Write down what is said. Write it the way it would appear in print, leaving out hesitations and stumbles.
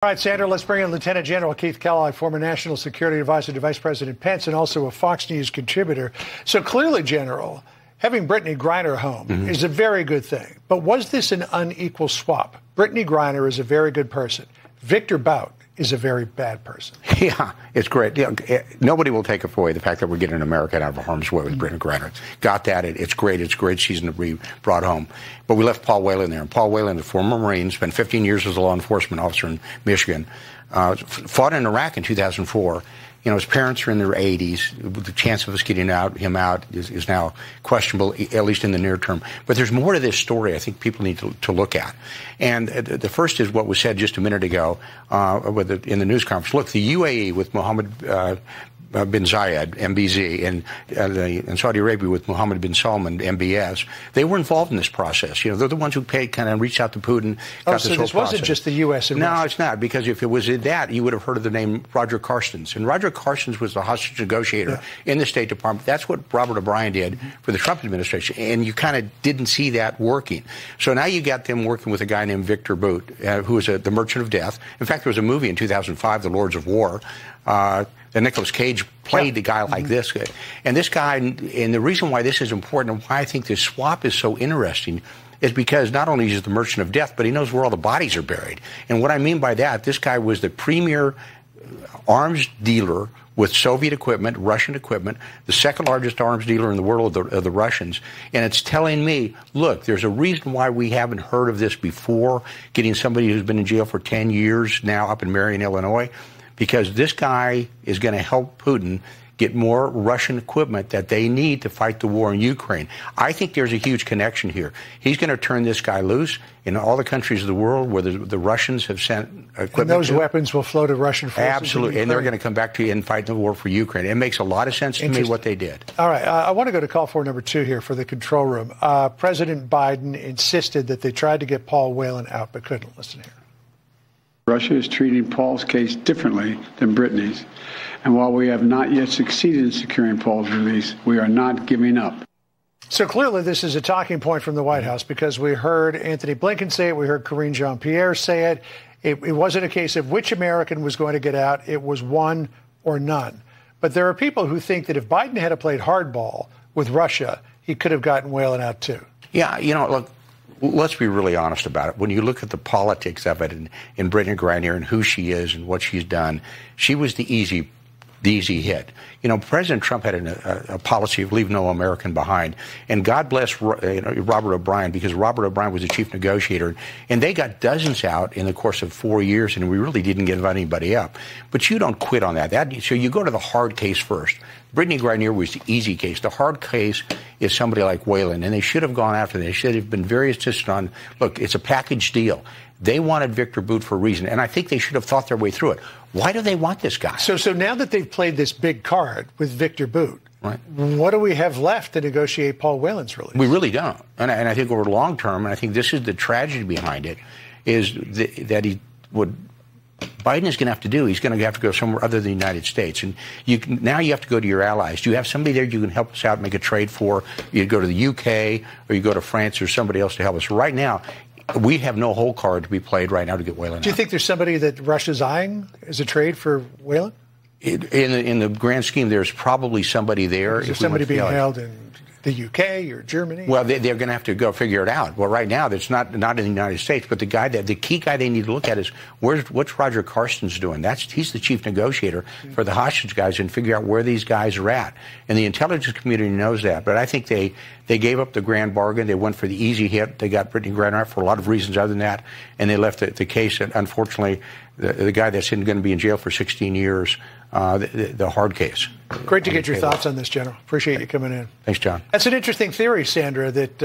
All right, Sandra, let's bring in Lieutenant General Keith Kellogg, former National Security Advisor to Vice President Pence and also a Fox News contributor. So clearly, General, having Brittney Griner home is a very good thing. But was this an unequal swap? Brittney Griner is a very good person. Victor Bout is a very bad person. Yeah, it's great. Nobody will take away the fact that we're getting an American out of harm's way with Brittney Griner. Got that. It's great. It's a great season to be brought home. But we left Paul Whelan there. And Paul Whelan, a former Marine, spent 15 years as a law enforcement officer in Michigan, fought in Iraq in 2004. You know, his parents are in their 80s. The chance of us getting him out is now questionable, at least in the near term. But there's more to this story I think people need to look at. And the first is what was said just a minute ago in the news conference. Look, the UAE with Mohammed bin Zayed, MBZ, and Saudi Arabia with Mohammed bin Salman, MBS, they were involved in this process. You know, they're the ones who kind of reached out to Putin. So this wasn't just the U.S. and No, Russia. it's not, because if it was that, you would have heard of the name Roger Carstens. And Roger Carstens was the hostage negotiator in the State Department. That's what Robert O'Brien did for the Trump administration. And you kind of didn't see that working. So now you got them working with a guy named Victor Bout, who was the Merchant of Death. In fact, there was a movie in 2005, The Lords of War, and Nicolas Cage played the guy like this. And this guy, and the reason why this is important and why I think this swap is so interesting is because not only is he the Merchant of Death, but he knows where all the bodies are buried. And what I mean by that, this guy was the premier arms dealer with Soviet equipment, Russian equipment, the second largest arms dealer in the world of the Russians. And it's telling me, look, there's a reason why we haven't heard of this before, getting somebody who's been in jail for 10 years now up in Marion, Illinois, because this guy is going to help Putin get more Russian equipment that they need to fight the war in Ukraine. I think there's a huge connection here. He's going to turn this guy loose in all the countries of the world where the Russians have sent equipment. And those weapons will flow to Russian forces. Absolutely. And they're going to come back to you and fight the war for Ukraine. It makes a lot of sense to me what they did. All right. I want to go to call for number 2 here for the control room. President Biden insisted that they tried to get Paul Whelan out but couldn't. Listen here. Russia is treating Paul's case differently than Brittney's. And while we have not yet succeeded in securing Paul's release, we are not giving up. So clearly this is a talking point from the White House because we heard Anthony Blinken say it. We heard Karine Jean-Pierre say it. It wasn't a case of which American was going to get out. It was one or none. But there are people who think that if Biden had played hardball with Russia, he could have gotten Whelan out too. Yeah, you know, look. Let's be really honest about it. When you look at the politics of it in Brittney Griner and who she is and what she's done, she was the easy hit. You know, President Trump had a policy of leave no American behind. And God bless Robert O'Brien, because Robert O'Brien was the chief negotiator. And they got dozens out in the course of 4 years, and we really didn't give anybody up. But you don't quit on that. So you go to the hard case first. Brittney Griner was the easy case. The hard case is somebody like Whelan, and they should have gone after them. They should have been very insistent on, look, it's a package deal. They wanted Victor Bout for a reason, and I think they should have thought their way through it. Why do they want this guy? So now that they've played this big card with Victor Bout, right, what do we have left to negotiate Paul Whelan's release? We really don't. And I think over the long term, and I think this is the tragedy behind it, is that Biden is going to have to do. He's going to have to go somewhere other than the United States. And now you have to go to your allies. Do you have somebody there you can help us out, make a trade for? You go to the UK or you go to France or somebody else to help us. Right now, we have no whole card to be played right now to get Whelan out. Do you think there's somebody that Russia's eyeing as a trade for Whelan? In the grand scheme, there's probably somebody there. Is there somebody being held in the UK or Germany? Well, they're going to have to go figure it out. Well, right now, it's not in the United States, but the key guy they need to look at is what's Roger Carstens doing? He's the chief negotiator for the hostage guys and figure out where these guys are at. And the intelligence community knows that. But I think they gave up the grand bargain. They went for the easy hit. They got Brittney Griner for a lot of reasons other than that, and they left the case. Unfortunately, the guy that's going to be in jail for 16 years, the hard case. Great to get your thoughts on this, General. Appreciate you coming in. Thanks, John. That's an interesting theory, Sandra, that